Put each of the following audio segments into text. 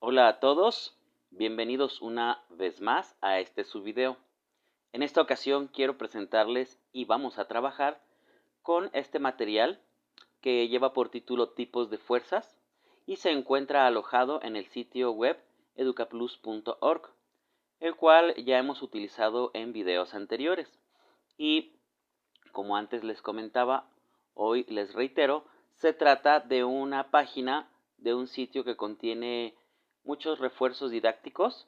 Hola a todos, bienvenidos una vez más a este subvideo. En esta ocasión quiero presentarles y vamos a trabajar con este material que lleva por título Tipos de fuerzas y se encuentra alojado en el sitio web educaplus.org, el cual ya hemos utilizado en videos anteriores. Y como antes les comentaba, hoy les reitero, se trata de una página de un sitio que contiene muchos refuerzos didácticos.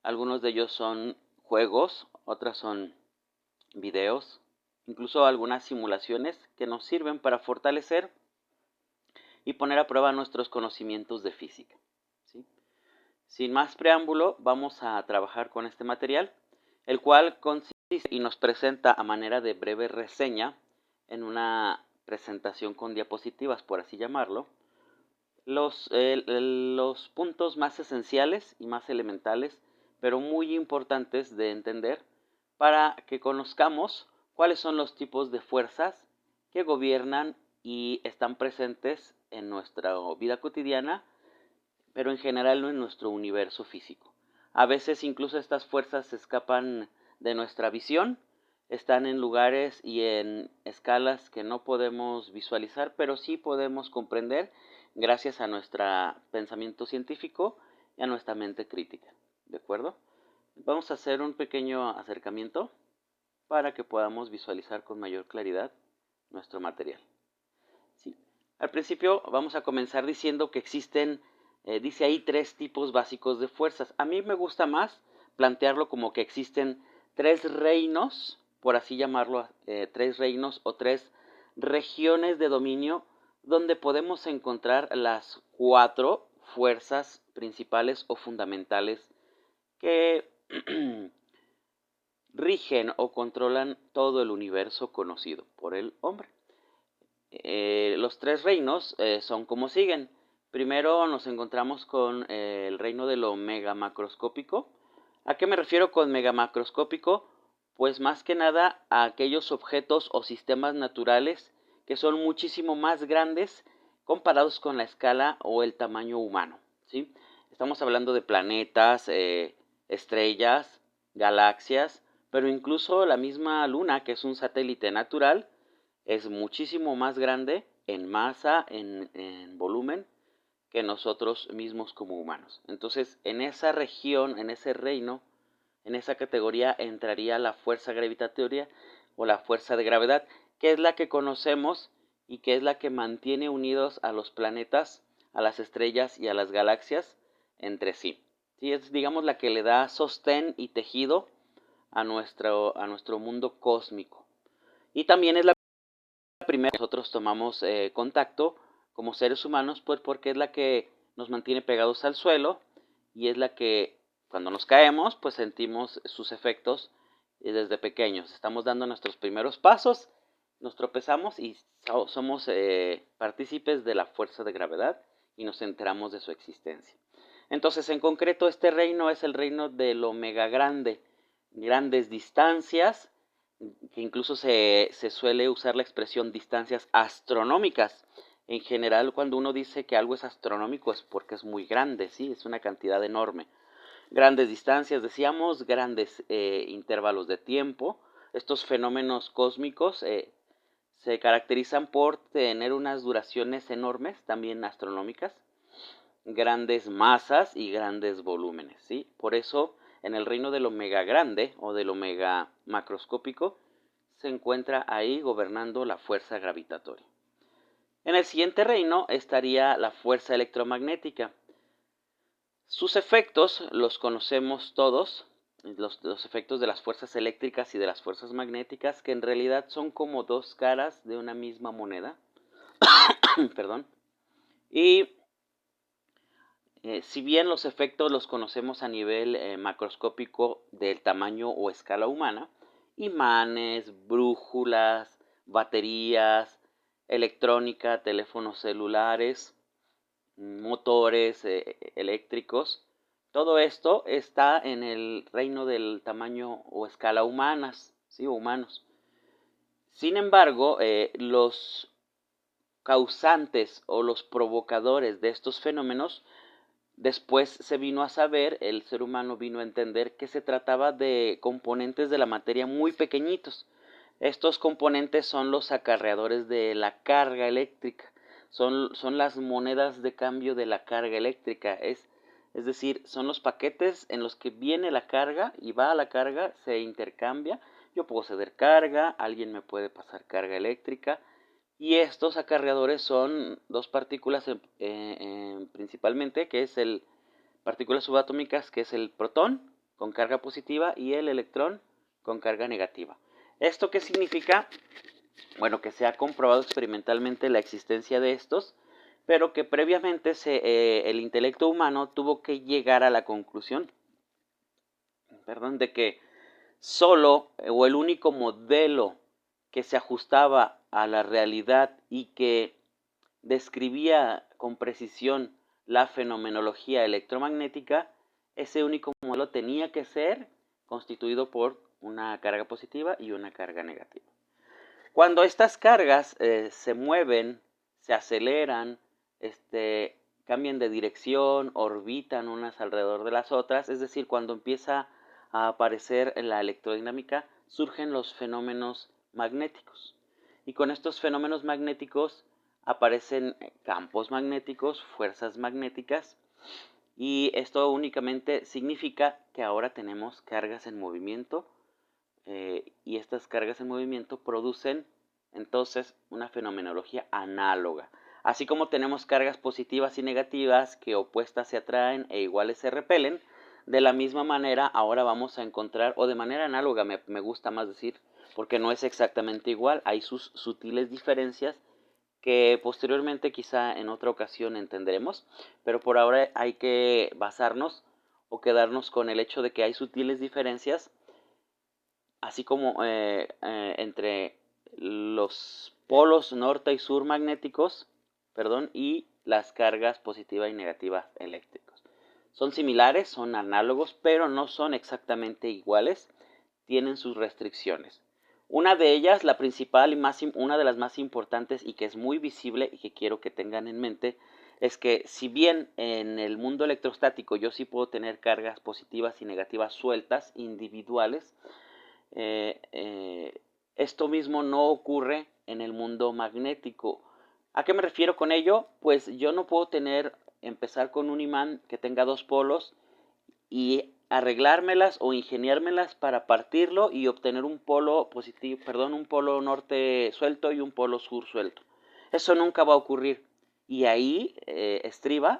Algunos de ellos son juegos, otras son videos, incluso algunas simulaciones que nos sirven para fortalecer y poner a prueba nuestros conocimientos de física, ¿sí? Sin más preámbulo, vamos a trabajar con este material, el cual consiste y nos presenta a manera de breve reseña en una presentación con diapositivas, por así llamarlo, los puntos más esenciales y más elementales, pero muy importantes de entender para que conozcamos cuáles son los tipos de fuerzas que gobiernan y están presentes en nuestra vida cotidiana, pero en general no en nuestro universo físico. A veces incluso estas fuerzas se escapan de nuestra visión, están en lugares y en escalas que no podemos visualizar, pero sí podemos comprender gracias a nuestro pensamiento científico y a nuestra mente crítica. ¿De acuerdo? Vamos a hacer un pequeño acercamiento para que podamos visualizar con mayor claridad nuestro material. ¿Sí? Al principio vamos a comenzar diciendo que existen, dice ahí, 3 tipos básicos de fuerzas. A mí me gusta más plantearlo como que existen 3 reinos, por así llamarlo, 3 reinos o 3 regiones de dominio donde podemos encontrar las 4 fuerzas principales o fundamentales que rigen o controlan todo el universo conocido por el hombre. Los 3 reinos son como siguen. Primero nos encontramos con el reino de lo megamacroscópico. ¿A qué me refiero con megamacroscópico? Pues más que nada a aquellos objetos o sistemas naturales que son muchísimo más grandes comparados con la escala o el tamaño humano, ¿sí? Estamos hablando de planetas, estrellas, galaxias, pero incluso la misma luna, que es un satélite natural, es muchísimo más grande en masa, en volumen, que nosotros mismos como humanos. Entonces, en esa región, en ese reino, en esa categoría entraría la fuerza gravitatoria o la fuerza de gravedad, que es la que conocemos y que es la que mantiene unidos a los planetas, a las estrellas y a las galaxias entre sí. Sí, es, digamos, la que le da sostén y tejido a nuestro mundo cósmico. Y también es la primera que nosotros tomamos contacto como seres humanos, pues porque es la que nos mantiene pegados al suelo y es la que cuando nos caemos, pues sentimos sus efectos desde pequeños. Estamos dando nuestros primeros pasos, nos tropezamos y somos partícipes de la fuerza de gravedad y nos enteramos de su existencia. Entonces, en concreto, este reino es el reino de lo mega grande, grandes distancias, que incluso se suele usar la expresión distancias astronómicas. En general, cuando uno dice que algo es astronómico es porque es muy grande, ¿sí? Es una cantidad enorme. Grandes distancias, decíamos, grandes intervalos de tiempo. Estos fenómenos cósmicos se caracterizan por tener unas duraciones enormes, también astronómicas, grandes masas y grandes volúmenes, ¿sí? Por eso, en el reino de lo mega grande o de lo mega macroscópico, se encuentra ahí gobernando la fuerza gravitatoria. En el siguiente reino estaría la fuerza electromagnética. Sus efectos los conocemos todos, los efectos de las fuerzas eléctricas y de las fuerzas magnéticas, que en realidad son como 2 caras de una misma moneda. Perdón. Y si bien los efectos los conocemos a nivel macroscópico del tamaño o escala humana, imanes, brújulas, baterías, electrónica, teléfonos celulares, motores eléctricos, todo esto está en el reino del tamaño o escala humanas, ¿sí? O humanos. Sin embargo, los causantes o los provocadores de estos fenómenos Después se vino a saber, el ser humano vino a entender que se trataba de componentes de la materia muy pequeñitos. Estos componentes son los acarreadores de la carga eléctrica, son las monedas de cambio de la carga eléctrica, es decir, son los paquetes en los que viene la carga y va a la carga, se intercambia. Yo puedo ceder carga, alguien me puede pasar carga eléctrica, y estos acarreadores son dos partículas principalmente, que es el partículas subatómicas, que es el protón con carga positiva y el electrón con carga negativa. ¿Esto qué significa? Bueno, que se ha comprobado experimentalmente la existencia de estos, pero que previamente el intelecto humano tuvo que llegar a la conclusión, de que solo o el único modelo que se ajustaba a la realidad y que describía con precisión la fenomenología electromagnética, ese único modelo tenía que ser constituido por una carga positiva y una carga negativa. Cuando estas cargas se mueven, se aceleran, cambian de dirección, orbitan unas alrededor de las otras, es decir, cuando empieza a aparecer en la electrodinámica, surgen los fenómenos magnéticos. Y con estos fenómenos magnéticos aparecen campos magnéticos, fuerzas magnéticas, y esto únicamente significa que ahora tenemos cargas en movimiento, y estas cargas en movimiento producen entonces una fenomenología análoga. Así como tenemos cargas positivas y negativas que opuestas se atraen e iguales se repelen, de la misma manera ahora vamos a encontrar, o de manera análoga me gusta más decir, porque no es exactamente igual, hay sus sutiles diferencias que posteriormente quizá en otra ocasión entenderemos, pero por ahora hay que basarnos o quedarnos con el hecho de que hay sutiles diferencias, así como entre los polos norte y sur magnéticos, y las cargas positiva y negativa eléctricos. Son similares, son análogos, pero no son exactamente iguales, tienen sus restricciones. Una de ellas, la principal y una de las más importantes y que es muy visible y que quiero que tengan en mente, es que si bien en el mundo electrostático yo sí puedo tener cargas positivas y negativas sueltas, individuales, esto mismo no ocurre en el mundo magnético. ¿A qué me refiero con ello? Pues yo no puedo empezar con un imán que tenga dos polos y arreglármelas o ingeniármelas para partirlo y obtener un polo positivo, un polo norte suelto y un polo sur suelto. Eso nunca va a ocurrir. Y ahí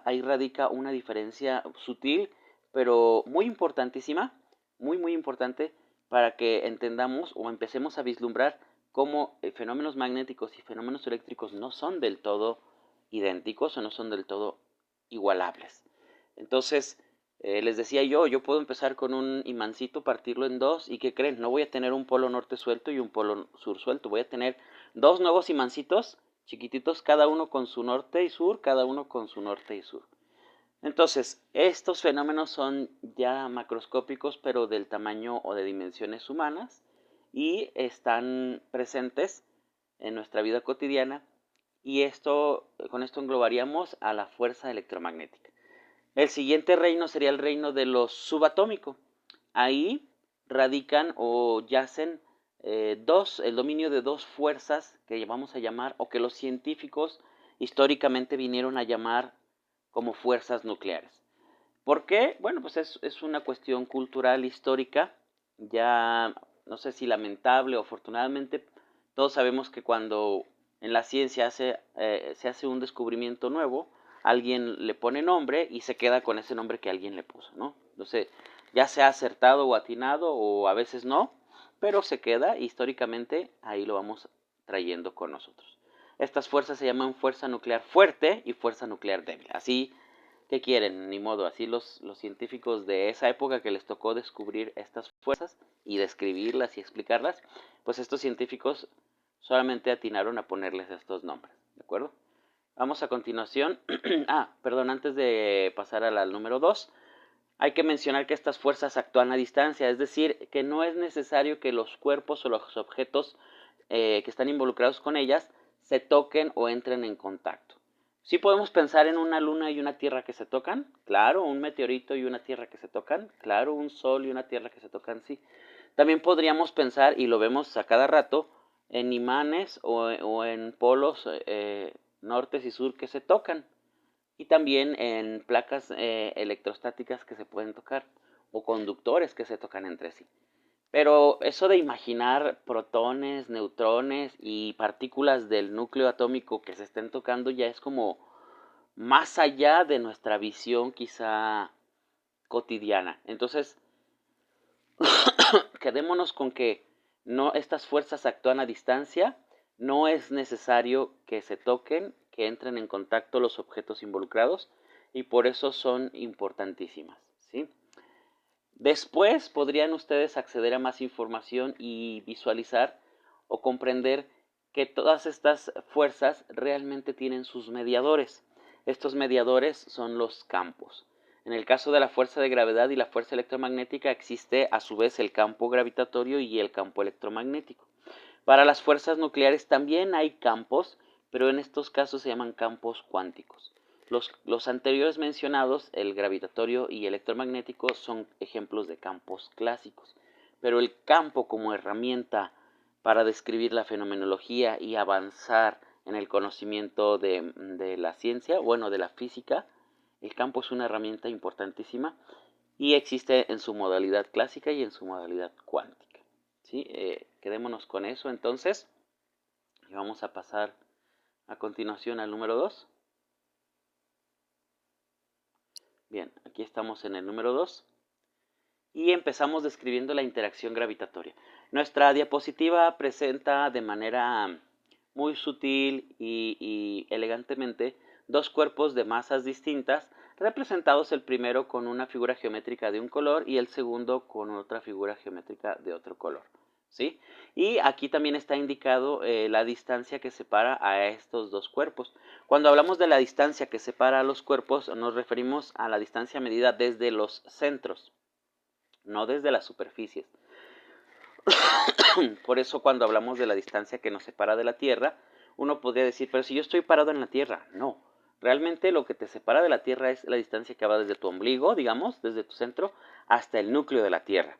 ahí radica una diferencia sutil, pero muy importantísima, muy importante, para que entendamos o empecemos a vislumbrar cómo fenómenos magnéticos y fenómenos eléctricos no son del todo idénticos o no son del todo igualables. Entonces, les decía yo puedo empezar con un imancito, partirlo en dos, y ¿qué creen? No voy a tener un polo norte suelto y un polo sur suelto, voy a tener dos nuevos imancitos chiquititos, cada uno con su norte y sur, cada uno con su norte y sur. Entonces, estos fenómenos son ya macroscópicos, pero del tamaño o de dimensiones humanas, y están presentes en nuestra vida cotidiana, y con esto englobaríamos a la fuerza electromagnética. El siguiente reino sería el reino de lo subatómico. Ahí radican o yacen el dominio de dos fuerzas que vamos a llamar, o que los científicos históricamente vinieron a llamar como fuerzas nucleares. ¿Por qué? Bueno, pues es una cuestión cultural histórica, ya no sé si lamentable o afortunadamente, todos sabemos que cuando en la ciencia se hace un descubrimiento nuevo, alguien le pone nombre y se queda con ese nombre que alguien le puso, ¿no? Entonces, ya sea acertado o atinado, o a veces no, pero se queda, históricamente ahí lo vamos trayendo con nosotros. Estas fuerzas se llaman fuerza nuclear fuerte y fuerza nuclear débil. Así, ¿qué quieren? Ni modo, así los científicos de esa época que les tocó descubrir estas fuerzas y describirlas y explicarlas, pues estos científicos solamente atinaron a ponerles estos nombres, ¿de acuerdo? Vamos a continuación. Antes de pasar al número 2, hay que mencionar que estas fuerzas actúan a distancia, es decir, que no es necesario que los cuerpos o los objetos que están involucrados con ellas se toquen o entren en contacto. Sí podemos pensar en una luna y una tierra que se tocan, claro, un meteorito y una tierra que se tocan, claro, un sol y una tierra que se tocan, sí. También podríamos pensar, y lo vemos a cada rato, en imanes o en polos norte y sur que se tocan, y también en placas electrostáticas que se pueden tocar, o conductores que se tocan entre sí. Pero eso de imaginar protones, neutrones y partículas del núcleo atómico que se estén tocando ya es como más allá de nuestra visión quizá cotidiana. Entonces, quedémonos con que no, estas fuerzas actúan a distancia, no es necesario que se toquen, que entren en contacto los objetos involucrados y por eso son importantísimas, ¿sí? Después podrían ustedes acceder a más información y visualizar o comprender que todas estas fuerzas realmente tienen sus mediadores. Estos mediadores son los campos. En el caso de la fuerza de gravedad y la fuerza electromagnética existe a su vez el campo gravitatorio y el campo electromagnético. Para las fuerzas nucleares también hay campos, pero en estos casos se llaman campos cuánticos. Los anteriores mencionados, el gravitatorio y electromagnético, son ejemplos de campos clásicos, pero el campo como herramienta para describir la fenomenología y avanzar en el conocimiento de la ciencia, bueno, de la física, el campo es una herramienta importantísima y existe en su modalidad clásica y en su modalidad cuántica. ¿Sí? Quedémonos con eso entonces y vamos a pasar a continuación al número 2. Bien, aquí estamos en el número 2 y empezamos describiendo la interacción gravitatoria. Nuestra diapositiva presenta de manera muy sutil y elegantemente dos cuerpos de masas distintas, representados el primero con una figura geométrica de un color y el segundo con otra figura geométrica de otro color. ¿Sí? Y aquí también está indicado la distancia que separa a estos dos cuerpos. Cuando hablamos de la distancia que separa a los cuerpos, nos referimos a la distancia medida desde los centros, no desde las superficies. Por eso cuando hablamos de la distancia que nos separa de la Tierra, uno podría decir, pero si yo estoy parado en la Tierra, no. Realmente lo que te separa de la Tierra es la distancia que va desde tu ombligo, digamos, desde tu centro, hasta el núcleo de la Tierra.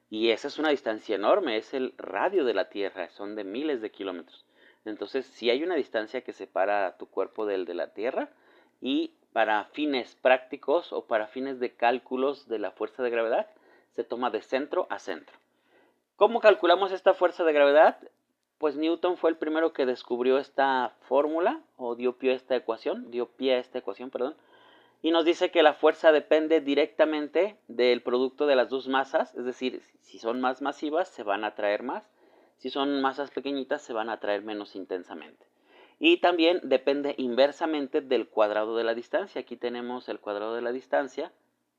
Y esa es una distancia enorme, es el radio de la Tierra, son de miles de kilómetros. Entonces, sí hay una distancia que separa tu cuerpo del de la Tierra y para fines prácticos o para fines de cálculos de la fuerza de gravedad, se toma de centro a centro. ¿Cómo calculamos esta fuerza de gravedad? Pues Newton fue el primero que descubrió esta fórmula o dio pie a esta ecuación, y nos dice que la fuerza depende directamente del producto de las dos masas, es decir, si son más masivas se van a atraer más, si son masas pequeñitas se van a atraer menos intensamente. Y también depende inversamente del cuadrado de la distancia. Aquí tenemos el cuadrado de la distancia,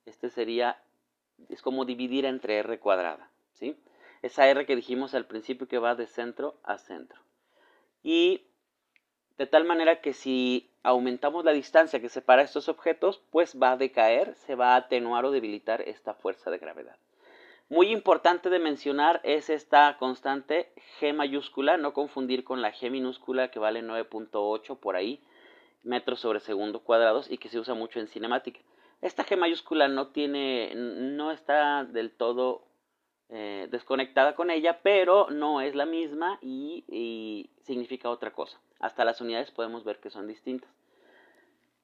es como dividir entre r cuadrada, ¿sí? Esa r que dijimos al principio que va de centro a centro. Y de tal manera que si aumentamos la distancia que separa estos objetos, pues va a decaer, se va a atenuar o debilitar esta fuerza de gravedad. Muy importante de mencionar es esta constante G mayúscula, no confundir con la G minúscula que vale 9.8 por ahí, metros sobre segundo cuadrados y que se usa mucho en cinemática. Esta G mayúscula no está del todo desconectada con ella, pero no es la misma y significa otra cosa. Hasta las unidades podemos ver que son distintas.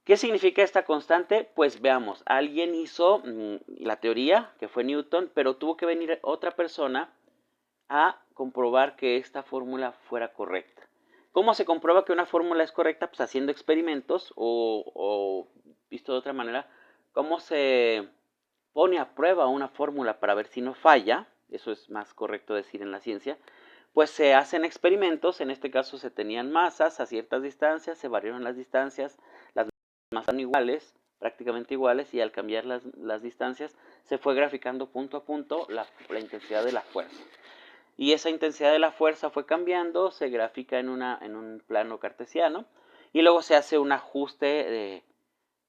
¿Qué significa esta constante? Pues veamos, alguien hizo la teoría, que fue Newton, pero tuvo que venir otra persona a comprobar que esta fórmula fuera correcta. ¿Cómo se comprueba que una fórmula es correcta? Pues haciendo experimentos o visto de otra manera, ¿cómo se pone a prueba una fórmula para ver si no falla? Eso es más correcto decir en la ciencia. Pues se hacen experimentos, en este caso se tenían masas a ciertas distancias, se variaron las distancias, las masas son iguales, prácticamente iguales, y al cambiar las distancias se fue graficando punto a punto la intensidad de la fuerza. Y esa intensidad de la fuerza fue cambiando, se grafica en un plano cartesiano, y luego se hace un ajuste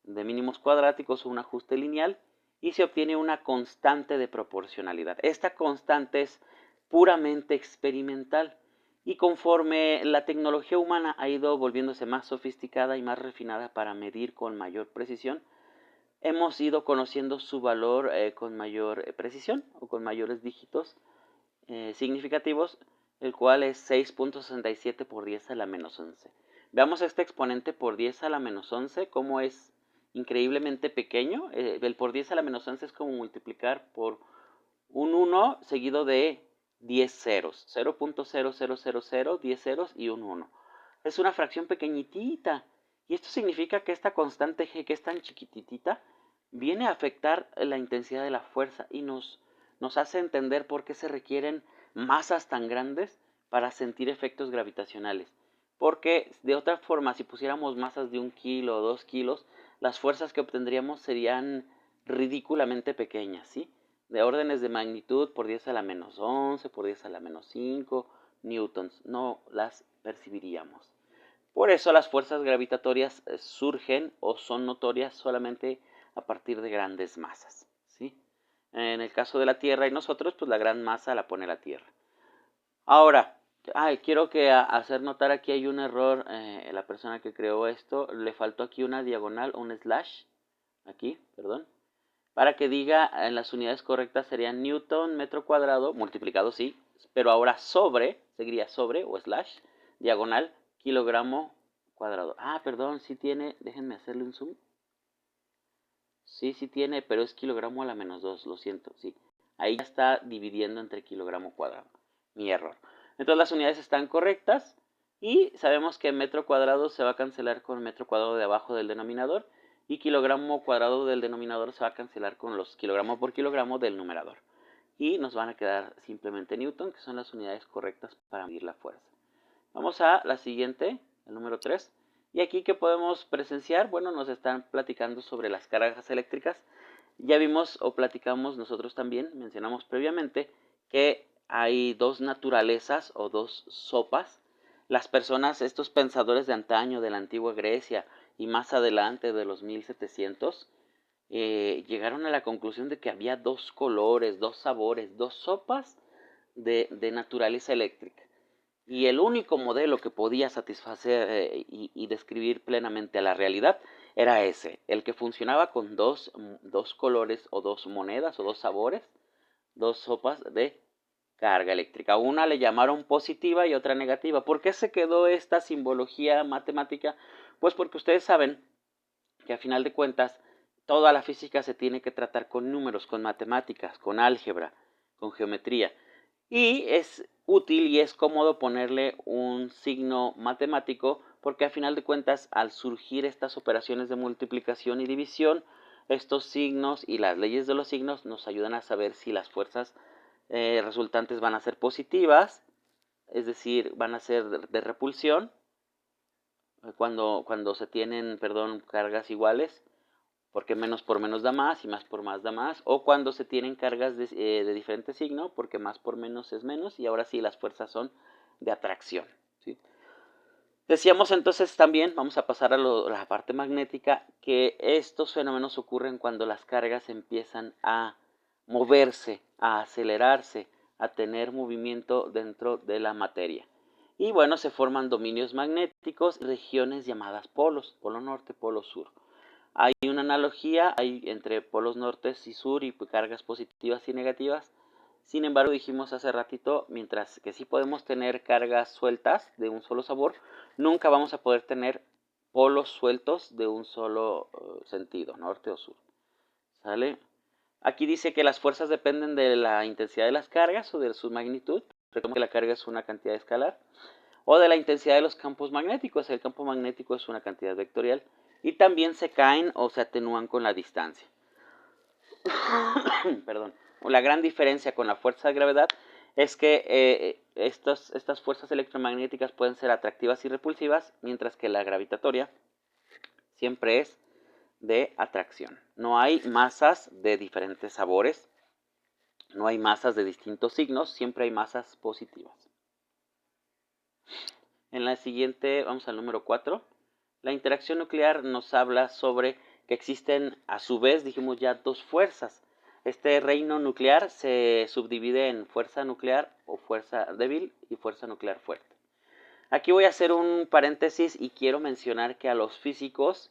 de mínimos cuadráticos o un ajuste lineal, y se obtiene una constante de proporcionalidad. Esta constante es puramente experimental Y conforme la tecnología humana ha ido volviéndose más sofisticada y más refinada para medir con mayor precisión, hemos ido conociendo su valor con mayor precisión o con mayores dígitos significativos, el cual es 6.67 por 10 a la menos 11. Veamos este exponente por 10 a la menos 11, cómo es increíblemente pequeño. El por 10 a la menos 11 es como multiplicar por un 1 seguido de 10 ceros, 0.0000, 10 ceros y un 1. Es una fracción pequeñitita. Y esto significa que esta constante G, que es tan chiquititita, viene a afectar la intensidad de la fuerza y nos hace entender por qué se requieren masas tan grandes para sentir efectos gravitacionales. Porque de otra forma, si pusiéramos masas de 1 kilo o 2 kilos, las fuerzas que obtendríamos serían ridículamente pequeñas, ¿sí? De órdenes de magnitud por 10 a la menos 11, por 10 a la menos 5 newtons. No las percibiríamos. Por eso las fuerzas gravitatorias surgen o son notorias solamente a partir de grandes masas, ¿sí? En el caso de la Tierra y nosotros, pues la gran masa la pone la Tierra. Ahora, quiero hacer notar aquí hay un error. La persona que creó esto, le faltó aquí una diagonal, un slash, aquí, perdón, para que diga en las unidades correctas serían newton metro cuadrado, multiplicado sí, pero ahora sobre, seguiría sobre o slash, diagonal, kilogramo cuadrado. Perdón, sí tiene, déjenme hacerle un zoom. Sí tiene, pero es kilogramo a la menos 2, lo siento, sí. Ahí ya está dividiendo entre kilogramo cuadrado. Mi error. Entonces las unidades están correctas y sabemos que metro cuadrado se va a cancelar con metro cuadrado de abajo del denominador y kilogramo cuadrado del denominador se va a cancelar con los kilogramo por kilogramo del numerador. Y nos van a quedar simplemente newton, que son las unidades correctas para medir la fuerza. Vamos a la siguiente, el número 3. Y aquí, ¿qué podemos presenciar? Bueno, nos están platicando sobre las cargas eléctricas. Ya vimos o platicamos nosotros también, mencionamos previamente, que hay dos naturalezas o dos sopas. Las personas, estos pensadores de antaño, de la antigua Grecia y más adelante de los 1700, llegaron a la conclusión de que había dos colores, dos sabores, dos sopas de naturaleza eléctrica. Y el único modelo que podía satisfacer y describir plenamente a la realidad era ese, el que funcionaba con dos colores o dos monedas o dos sabores, dos sopas de carga eléctrica. Una le llamaron positiva y otra negativa. ¿Por qué se quedó esta simbología matemática? Pues porque ustedes saben que a final de cuentas toda la física se tiene que tratar con números, con matemáticas, con álgebra, con geometría. Y es útil y es cómodo ponerle un signo matemático porque a final de cuentas al surgir estas operaciones de multiplicación y división, estos signos y las leyes de los signos nos ayudan a saber si las fuerzas resultantes van a ser positivas, es decir, van a ser de repulsión cuando se tienen, cargas iguales, porque menos por menos da más y más por más da más, o cuando se tienen cargas de diferente signo, porque más por menos es menos, y ahora sí las fuerzas son de atracción, ¿sí? Decíamos entonces también, vamos a pasar a la parte magnética, que estos fenómenos ocurren cuando las cargas empiezan a moverse, a acelerarse, a tener movimiento dentro de la materia. Y bueno, se forman dominios magnéticos y regiones llamadas polos, polo norte, polo sur. Hay una analogía entre polos norte y sur y cargas positivas y negativas. Sin embargo, dijimos hace ratito, mientras que sí podemos tener cargas sueltas de un solo sabor, nunca vamos a poder tener polos sueltos de un solo sentido, norte o sur. ¿Sale? Aquí dice que las fuerzas dependen de la intensidad de las cargas o de su magnitud. Recuerden que la carga es una cantidad escalar. O de la intensidad de los campos magnéticos. El campo magnético es una cantidad vectorial. Y también se caen o se atenúan con la distancia. Perdón. La gran diferencia con la fuerza de gravedad es que estas fuerzas electromagnéticas pueden ser atractivas y repulsivas, mientras que la gravitatoria siempre es de atracción. No hay masas de diferentes sabores, no hay masas de distintos signos, siempre hay masas positivas. En la siguiente, vamos al número 4. La interacción nuclear nos habla sobre que existen, a su vez, dijimos ya, dos fuerzas. Este reino nuclear se subdivide en fuerza nuclear o fuerza débil y fuerza nuclear fuerte. Aquí voy a hacer un paréntesis y quiero mencionar que a los físicos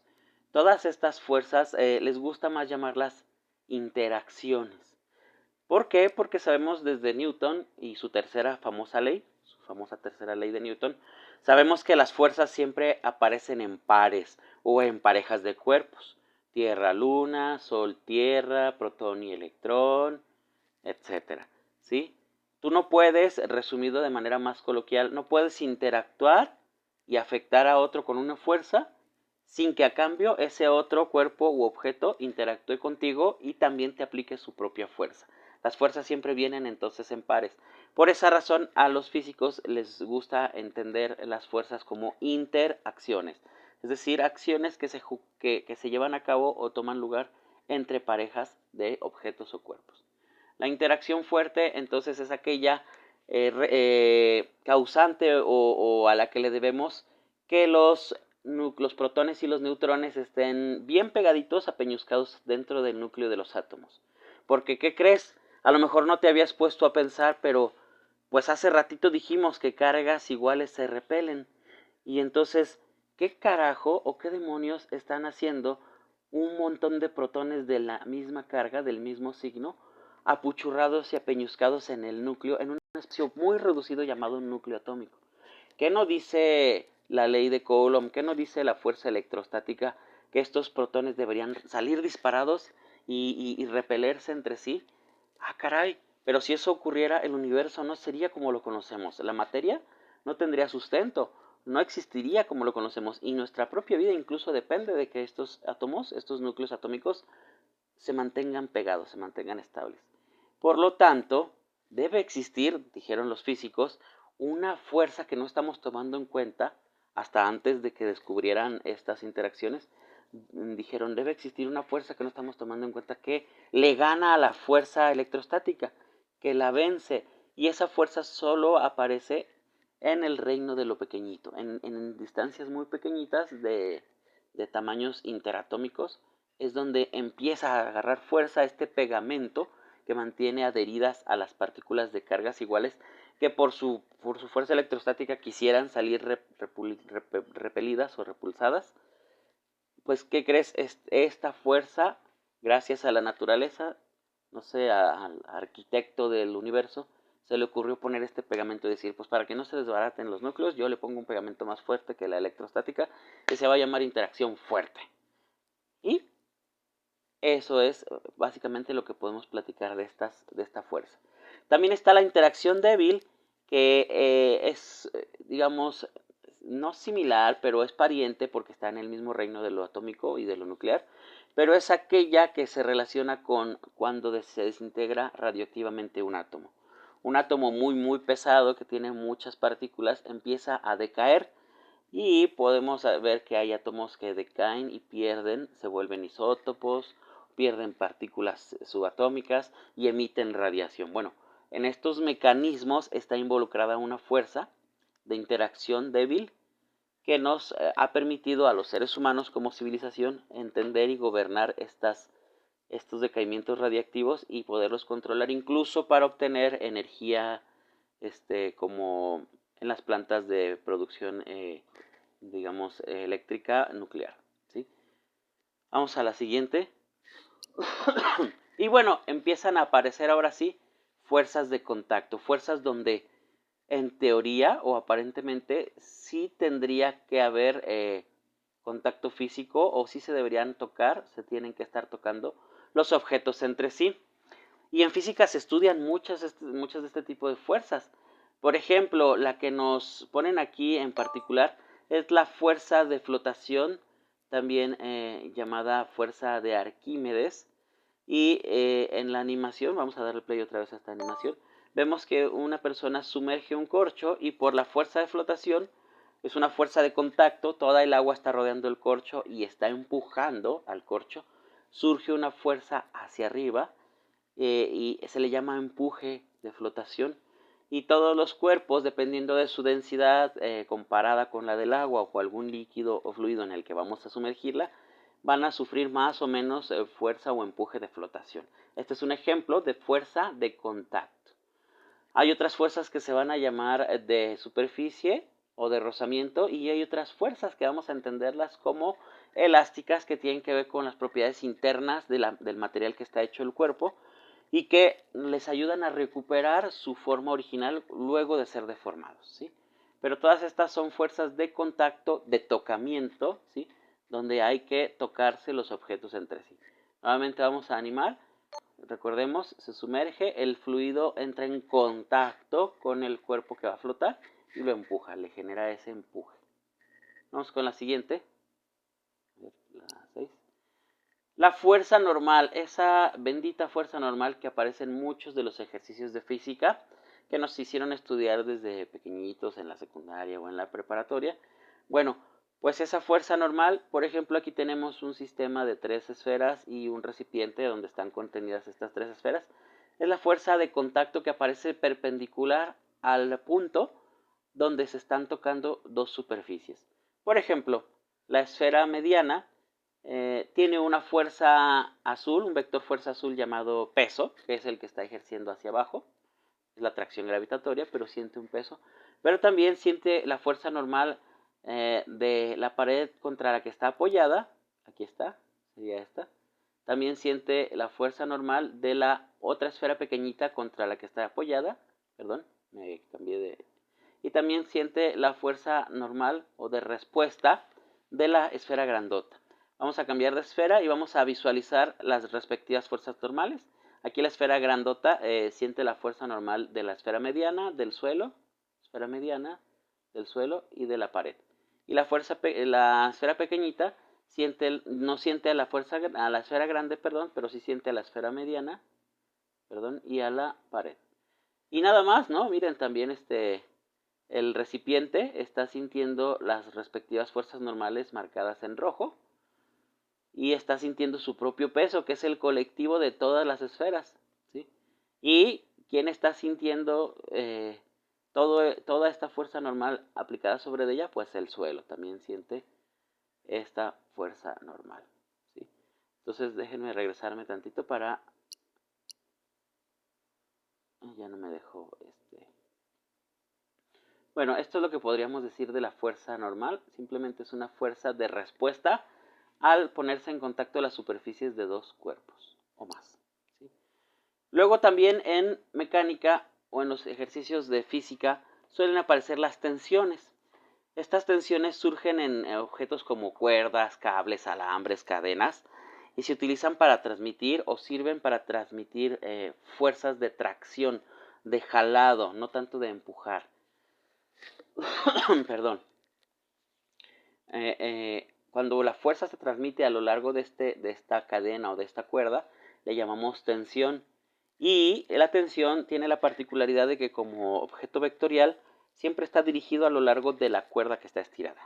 todas estas fuerzas les gusta más llamarlas interacciones. ¿Por qué? Porque sabemos desde Newton y su tercera famosa ley, su famosa tercera ley de Newton, sabemos que las fuerzas siempre aparecen en pares o en parejas de cuerpos. Tierra-Luna, Sol-Tierra, protón y electrón, etcétera. ¿Sí? Tú no puedes, resumido de manera más coloquial, no puedes interactuar y afectar a otro con una fuerza sin que a cambio ese otro cuerpo u objeto interactúe contigo y también te aplique su propia fuerza. Las fuerzas siempre vienen entonces en pares. Por esa razón a los físicos les gusta entender las fuerzas como interacciones, es decir, acciones que se llevan a cabo o toman lugar entre parejas de objetos o cuerpos. La interacción fuerte entonces es aquella causante o a la que le debemos que los protones y los neutrones estén bien pegaditos, apeñuscados dentro del núcleo de los átomos. Porque, ¿qué crees? A lo mejor no te habías puesto a pensar, pero pues hace ratito dijimos que cargas iguales se repelen. Y entonces, ¿qué carajo o qué demonios están haciendo un montón de protones de la misma carga, del mismo signo, apuchurrados y apeñuscados en el núcleo, en un espacio muy reducido llamado un núcleo atómico? ¿Qué no dice la ley de Coulomb? ¿Qué no dice la fuerza electrostática? Que estos protones deberían salir disparados y repelerse entre sí. Ah, caray, pero si eso ocurriera, el universo no sería como lo conocemos. La materia no tendría sustento, no existiría como lo conocemos. Y nuestra propia vida incluso depende de que estos átomos, estos núcleos atómicos, se mantengan pegados, se mantengan estables. Por lo tanto, debe existir, dijeron los físicos, una fuerza que no estamos tomando en cuenta hasta antes de que descubrieran estas interacciones. Dijeron, debe existir una fuerza que no estamos tomando en cuenta que le gana a la fuerza electrostática, que la vence, y esa fuerza solo aparece en el reino de lo pequeñito, en distancias muy pequeñitas de tamaños interatómicos, es donde empieza a agarrar fuerza este pegamento que mantiene adheridas a las partículas de cargas iguales que por su fuerza electrostática quisieran salir repelidas o repulsadas. Pues, ¿qué crees? Esta fuerza, gracias a la naturaleza, no sé, al arquitecto del universo, se le ocurrió poner este pegamento y decir, pues para que no se desbaraten los núcleos, yo le pongo un pegamento más fuerte que la electrostática, que se va a llamar interacción fuerte. Y eso es básicamente lo que podemos platicar de esta fuerza. También está la interacción débil, que es, digamos, no similar, pero es pariente porque está en el mismo reino de lo atómico y de lo nuclear, pero es aquella que se relaciona con cuando se desintegra radioactivamente un átomo. Un átomo muy, muy pesado que tiene muchas partículas empieza a decaer y podemos ver que hay átomos que decaen y pierden, se vuelven isótopos, pierden partículas subatómicas y emiten radiación. Bueno, en estos mecanismos está involucrada una fuerza de interacción débil que nos ha permitido a los seres humanos como civilización entender y gobernar estos decaimientos radiactivos y poderlos controlar incluso para obtener energía como en las plantas de producción digamos eléctrica nuclear, ¿sí? Vamos a la siguiente. Y bueno, empiezan a aparecer ahora sí fuerzas de contacto, fuerzas donde en teoría o aparentemente sí tendría que haber contacto físico o sí se deberían tocar, se tienen que estar tocando los objetos entre sí. Y en física se estudian muchas de este tipo de fuerzas. Por ejemplo, la que nos ponen aquí en particular es la fuerza de flotación, también llamada fuerza de Arquímedes. Y en la animación, vamos a darle play otra vez a esta animación, vemos que una persona sumerge un corcho y por la fuerza de flotación, es una fuerza de contacto, toda el agua está rodeando el corcho y está empujando al corcho, surge una fuerza hacia arriba y se le llama empuje de flotación. Y todos los cuerpos, dependiendo de su densidad comparada con la del agua o algún líquido o fluido en el que vamos a sumergirla, van a sufrir más o menos fuerza o empuje de flotación. Este es un ejemplo de fuerza de contacto. Hay otras fuerzas que se van a llamar de superficie o de rozamiento, y hay otras fuerzas que vamos a entenderlas como elásticas, que tienen que ver con las propiedades internas del material que está hecho el cuerpo y que les ayudan a recuperar su forma original luego de ser deformados, ¿sí? Pero todas estas son fuerzas de contacto, de tocamiento, ¿sí? Donde hay que tocarse los objetos entre sí. Nuevamente vamos a animar. Recordemos, se sumerge, el fluido entra en contacto con el cuerpo que va a flotar y lo empuja, le genera ese empuje. Vamos con la siguiente. La 6. La fuerza normal, esa bendita fuerza normal que aparece en muchos de los ejercicios de física que nos hicieron estudiar desde pequeñitos en la secundaria o en la preparatoria. Bueno, pues esa fuerza normal, por ejemplo, aquí tenemos un sistema de 3 esferas y un recipiente donde están contenidas estas 3 esferas. Es la fuerza de contacto que aparece perpendicular al punto donde se están tocando dos superficies. Por ejemplo, la esfera mediana tiene una fuerza azul, un vector fuerza azul llamado peso, que es el que está ejerciendo hacia abajo. Es la atracción gravitatoria, pero siente un peso. Pero también siente la fuerza normal de la pared contra la que está apoyada. Aquí está, sería esta. También siente la fuerza normal de la otra esfera pequeñita contra la que está apoyada. Perdón, me cambié de... Y también siente la fuerza normal o de respuesta de la esfera grandota. Vamos a cambiar de esfera y vamos a visualizar las respectivas fuerzas normales. Aquí la esfera grandota siente la fuerza normal de la esfera mediana, del suelo, esfera mediana, del suelo y de la pared. Y la esfera pequeñita no siente a la esfera grande, perdón, pero sí siente a la esfera mediana, perdón, y a la pared. Y nada más, ¿no? Miren, también el recipiente está sintiendo las respectivas fuerzas normales marcadas en rojo y está sintiendo su propio peso, que es el colectivo de todas las esferas, ¿sí? Y ¿quién está sintiendo toda esta fuerza normal aplicada sobre ella? Pues el suelo también siente esta fuerza normal, ¿sí? Entonces déjenme regresarme tantito para... Ya no me dejó Bueno, esto es lo que podríamos decir de la fuerza normal. Simplemente es una fuerza de respuesta al ponerse en contacto las superficies de dos cuerpos o más, ¿sí? Luego también en mecánica o en los ejercicios de física suelen aparecer las tensiones. Estas tensiones surgen en objetos como cuerdas, cables, alambres, cadenas y se utilizan para transmitir o sirven para transmitir fuerzas de tracción, de jalado, no tanto de empujar. Perdón. Cuando la fuerza se transmite a lo largo de esta cadena o de esta cuerda, le llamamos tensión. Y la tensión tiene la particularidad de que como objeto vectorial siempre está dirigido a lo largo de la cuerda que está estirada.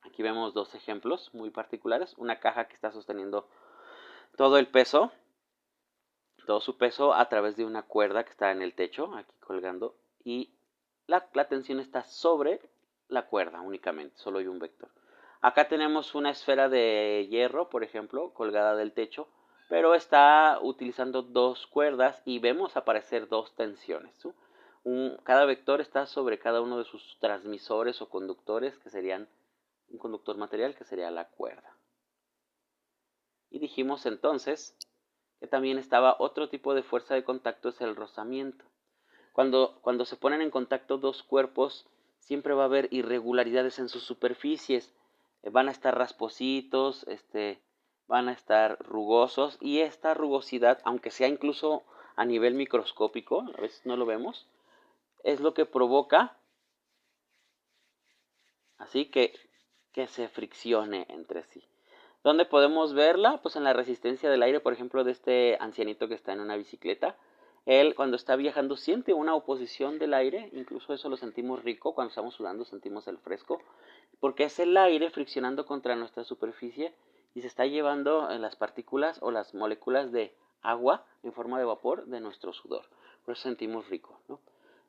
Aquí vemos dos ejemplos muy particulares. Una caja que está sosteniendo todo el peso, todo su peso a través de una cuerda que está en el techo, aquí colgando. Y la tensión está sobre la cuerda únicamente, solo hay un vector. Acá tenemos una esfera de hierro, por ejemplo, colgada del techo, pero está utilizando dos cuerdas y vemos aparecer dos tensiones, ¿sí? Cada vector está sobre cada uno de sus transmisores o conductores, que serían un conductor material, que sería la cuerda. Y dijimos entonces que también estaba otro tipo de fuerza de contacto, es el rozamiento. Cuando se ponen en contacto dos cuerpos, siempre va a haber irregularidades en sus superficies. Van a estar raspositos, van a estar rugosos, y esta rugosidad, aunque sea incluso a nivel microscópico, a veces no lo vemos, es lo que provoca así que se friccione entre sí. ¿Dónde podemos verla? Pues en la resistencia del aire, por ejemplo, de este ancianito que está en una bicicleta. Él cuando está viajando siente una oposición del aire, incluso eso lo sentimos rico, cuando estamos sudando sentimos el fresco, porque es el aire friccionando contra nuestra superficie y se está llevando las partículas o las moléculas de agua en forma de vapor de nuestro sudor. Por eso sentimos rico, ¿no?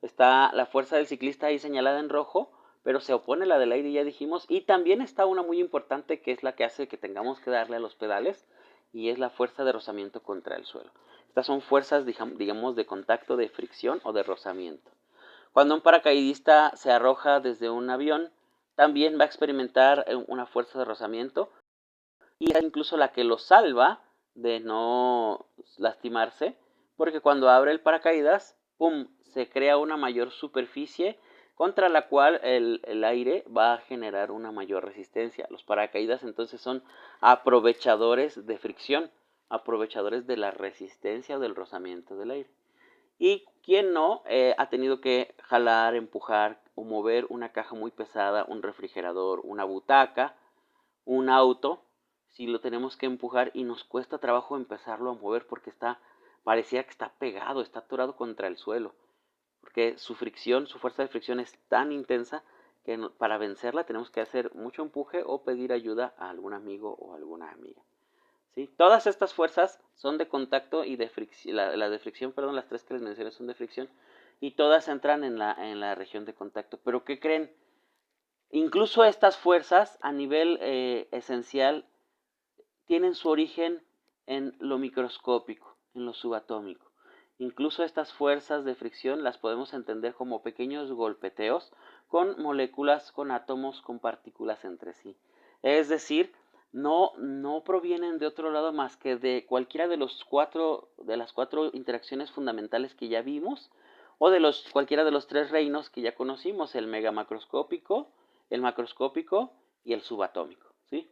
Está la fuerza del ciclista ahí señalada en rojo, pero se opone la del aire, ya dijimos, y también está una muy importante que es la que hace que tengamos que darle a los pedales, y es la fuerza de rozamiento contra el suelo. Estas son fuerzas, digamos, de contacto, de fricción o de rozamiento. Cuando un paracaidista se arroja desde un avión, también va a experimentar una fuerza de rozamiento y es incluso la que lo salva de no lastimarse, porque cuando abre el paracaídas, ¡pum!, se crea una mayor superficie contra la cual el aire va a generar una mayor resistencia. Los paracaídas entonces son aprovechadores de fricción, aprovechadores de la resistencia o del rozamiento del aire. Y quien no ha tenido que jalar, empujar o mover una caja muy pesada, un refrigerador, una butaca, un auto, si lo tenemos que empujar y nos cuesta trabajo empezarlo a mover porque parecía que está pegado, está atorado contra el suelo, porque su fricción, su fuerza de fricción es tan intensa que para vencerla tenemos que hacer mucho empuje o pedir ayuda a algún amigo o alguna amiga. ¿Sí? Todas estas fuerzas son de contacto y de fricción, la de fricción, perdón, las tres que les mencioné son de fricción y todas entran en la región de contacto. Pero ¿qué creen? Incluso estas fuerzas a nivel esencial tienen su origen en lo microscópico, en lo subatómico. Incluso estas fuerzas de fricción las podemos entender como pequeños golpeteos con moléculas, con átomos, con partículas entre sí. Es decir, no provienen de otro lado más que de cualquiera de las cuatro interacciones fundamentales que ya vimos, o de cualquiera de los tres reinos que ya conocimos, el megamacroscópico, el macroscópico y el subatómico, ¿sí?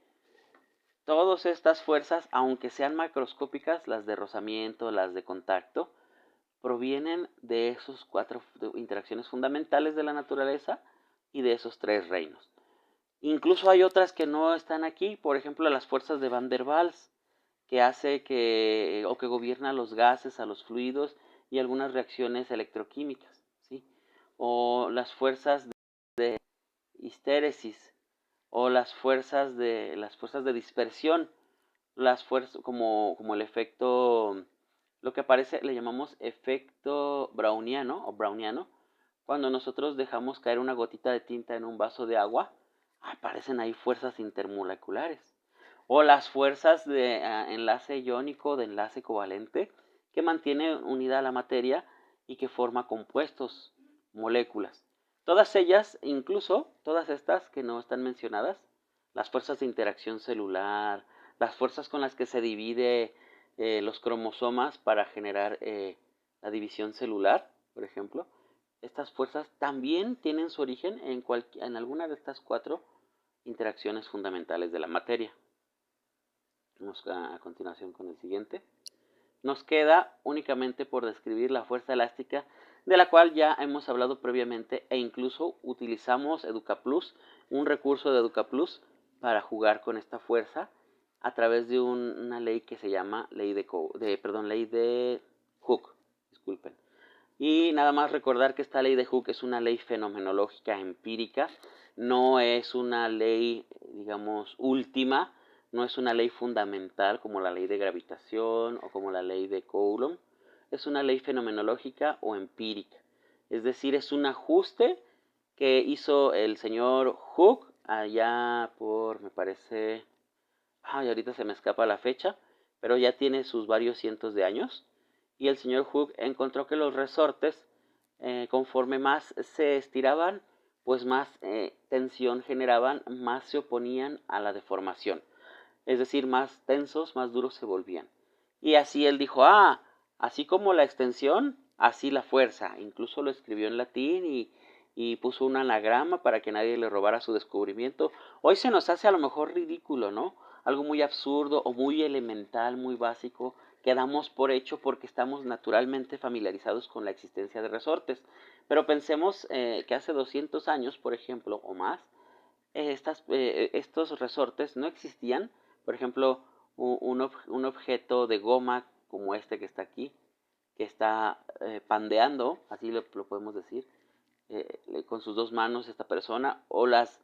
Todas estas fuerzas, aunque sean macroscópicas, las de rozamiento, las de contacto, provienen de esos cuatro interacciones fundamentales de la naturaleza y de esos tres reinos. Incluso hay otras que no están aquí, por ejemplo las fuerzas de Van der Waals, que hace que gobierna los gases, a los fluidos y algunas reacciones electroquímicas, ¿sí? O las fuerzas de histéresis, o las fuerzas de dispersión, las fuerzas como el efecto, lo que aparece le llamamos efecto browniano, cuando nosotros dejamos caer una gotita de tinta en un vaso de agua, aparecen ahí fuerzas intermoleculares, o las fuerzas de enlace iónico, de enlace covalente, que mantiene unida la materia y que forma compuestos, moléculas. Todas ellas, incluso todas estas que no están mencionadas, las fuerzas de interacción celular, las fuerzas con las que se divide los cromosomas para generar la división celular, por ejemplo, estas fuerzas también tienen su origen en alguna de estas cuatro interacciones fundamentales de la materia. Vamos a continuación con el siguiente. Nos queda únicamente por describir la fuerza elástica, de la cual ya hemos hablado previamente e incluso utilizamos EducaPlus, un recurso de EducaPlus para jugar con esta fuerza a través de una ley que se llama ley de Hooke. Disculpen. Y nada más recordar que esta ley de Hooke es una ley fenomenológica empírica, no es una ley, digamos, última, no es una ley fundamental como la ley de gravitación o como la ley de Coulomb, es una ley fenomenológica o empírica. Es decir, es un ajuste que hizo el señor Hooke allá por, me parece, y ahorita se me escapa la fecha, pero ya tiene sus varios cientos de años. Y el señor Hooke encontró que los resortes, conforme más se estiraban, pues más tensión generaban, más se oponían a la deformación. Es decir, más tensos, más duros se volvían. Y así él dijo, así como la extensión, así la fuerza. Incluso lo escribió en latín y puso un anagrama para que nadie le robara su descubrimiento. Hoy se nos hace a lo mejor ridículo, ¿no? Algo muy absurdo o muy elemental, muy básico, que damos por hecho porque estamos naturalmente familiarizados con la existencia de resortes. Pero pensemos que hace 200 años, por ejemplo, o más, estos resortes no existían. Por ejemplo, un objeto de goma como este que está aquí, que está pandeando, así lo podemos decir, con sus dos manos esta persona, o las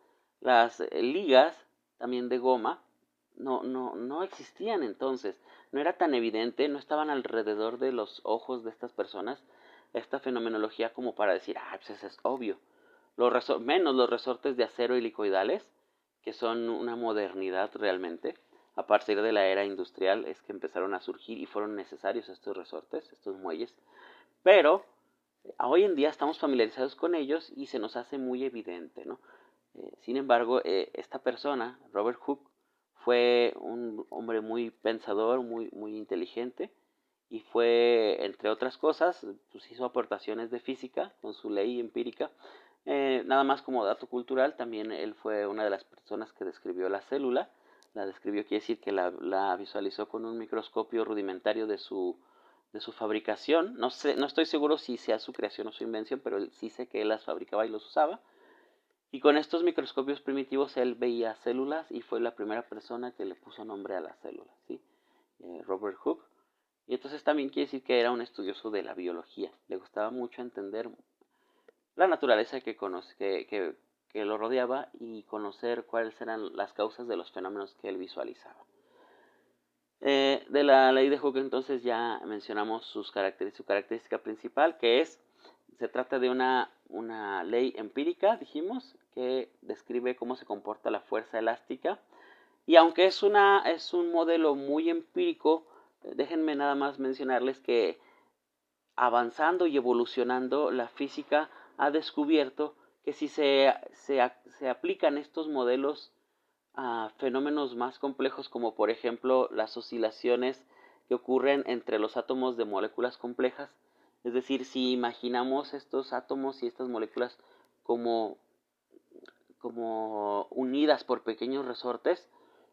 ligas también de goma, no existían entonces, no era tan evidente, no estaban alrededor de los ojos de estas personas esta fenomenología como para decir, pues eso es obvio. Menos los resortes de acero helicoidales, que son una modernidad realmente. A partir de la era industrial es que empezaron a surgir y fueron necesarios estos resortes, estos muelles. Pero Hoy en día estamos familiarizados con ellos y se nos hace muy evidente, ¿no? Sin embargo, esta persona, Robert Hooke, fue un hombre muy pensador, muy inteligente, y fue, entre otras cosas, pues hizo aportaciones de física con su ley empírica. Nada más como dato cultural, también él fue una de las personas que describió la célula. La describió, quiere decir que la visualizó con un microscopio rudimentario de su fabricación. No sé, no estoy seguro si sea su creación o su invención, pero sí sé que él las fabricaba y los usaba. Y con estos microscopios primitivos él veía células y fue la primera persona que le puso nombre a las células, ¿sí? Robert Hooke. Y entonces también quiere decir que era un estudioso de la biología. Le gustaba mucho entender la naturaleza que lo rodeaba y conocer cuáles eran las causas de los fenómenos que él visualizaba. De la ley de Hooke entonces ya mencionamos su característica principal, se trata de una ley empírica, dijimos, que describe cómo se comporta la fuerza elástica. Y aunque es un modelo muy empírico, déjenme nada más mencionarles que avanzando y evolucionando, la física ha descubierto que si se aplican estos modelos a fenómenos más complejos, como por ejemplo las oscilaciones que ocurren entre los átomos de moléculas complejas, es decir, si imaginamos estos átomos y estas moléculas como, como unidas por pequeños resortes,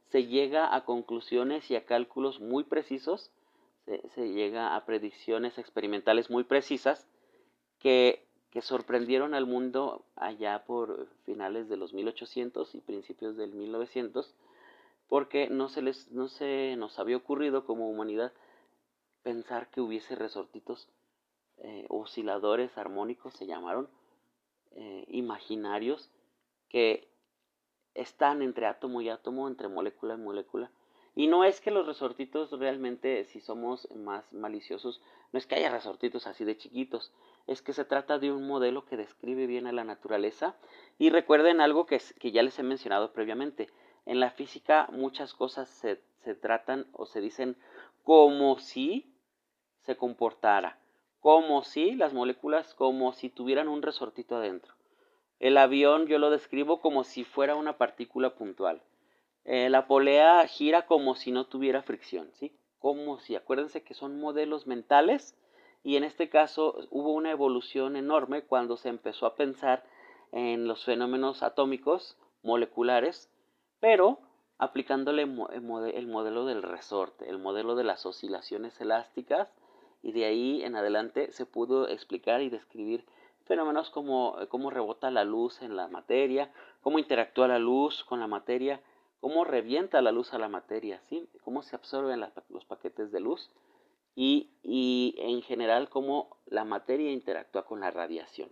se llega a conclusiones y a cálculos muy precisos, se llega a predicciones experimentales muy precisas que sorprendieron al mundo allá por finales de los 1800 y principios del 1900, porque no se nos había ocurrido como humanidad pensar que hubiese resortitos osciladores armónicos, se llamaron, imaginarios, que están entre átomo y átomo, entre molécula y molécula. Y no es que los resortitos realmente, si somos más maliciosos, no es que haya resortitos así de chiquitos, es que se trata de un modelo que describe bien a la naturaleza. Y recuerden algo que ya les he mencionado previamente, en la física muchas cosas se tratan o se dicen como si se comportara, como si las moléculas, como si tuvieran un resortito adentro. El avión yo lo describo como si fuera una partícula puntual. La polea gira como si no tuviera fricción, ¿sí? Como si, acuérdense que son modelos mentales y en este caso hubo una evolución enorme cuando se empezó a pensar en los fenómenos atómicos, moleculares, pero aplicándole el modelo del resorte, el modelo de las oscilaciones elásticas, y de ahí en adelante se pudo explicar y describir fenómenos como cómo rebota la luz en la materia, cómo interactúa la luz con la materia, cómo revienta la luz a la materia, ¿sí? Cómo se absorben los paquetes de luz y en general cómo la materia interactúa con la radiación.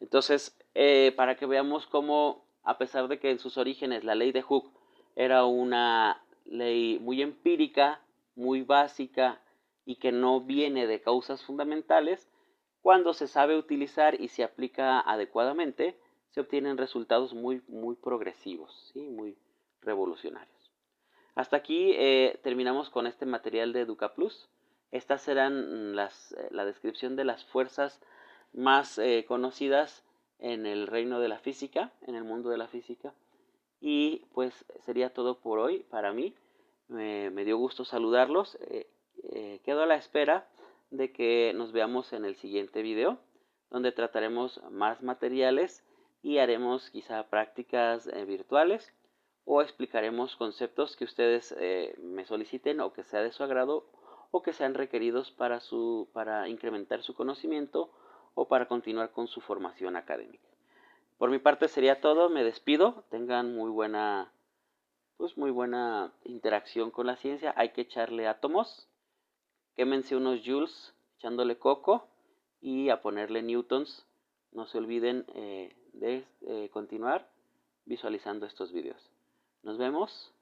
Entonces, para que veamos cómo, a pesar de que en sus orígenes la ley de Hooke era una ley muy empírica, muy básica y que no viene de causas fundamentales, cuando se sabe utilizar y se aplica adecuadamente, se obtienen resultados muy progresivos, ¿sí? Muy revolucionarios. Hasta aquí terminamos con este material de EducaPlus. Estas serán la descripción de las fuerzas más conocidas en el reino de la física, en el mundo de la física. Y pues sería todo por hoy para mí. Me dio gusto saludarlos. Quedo a la espera de que nos veamos en el siguiente video, donde trataremos más materiales y haremos quizá prácticas virtuales o explicaremos conceptos que ustedes me soliciten o que sea de su agrado o que sean requeridos para incrementar su conocimiento o para continuar con su formación académica. Por mi parte sería todo, me despido, tengan muy buena interacción con la ciencia, hay que echarle átomos, quémense unos joules echándole coco y a ponerle newtons. No se olviden de continuar visualizando estos videos. Nos vemos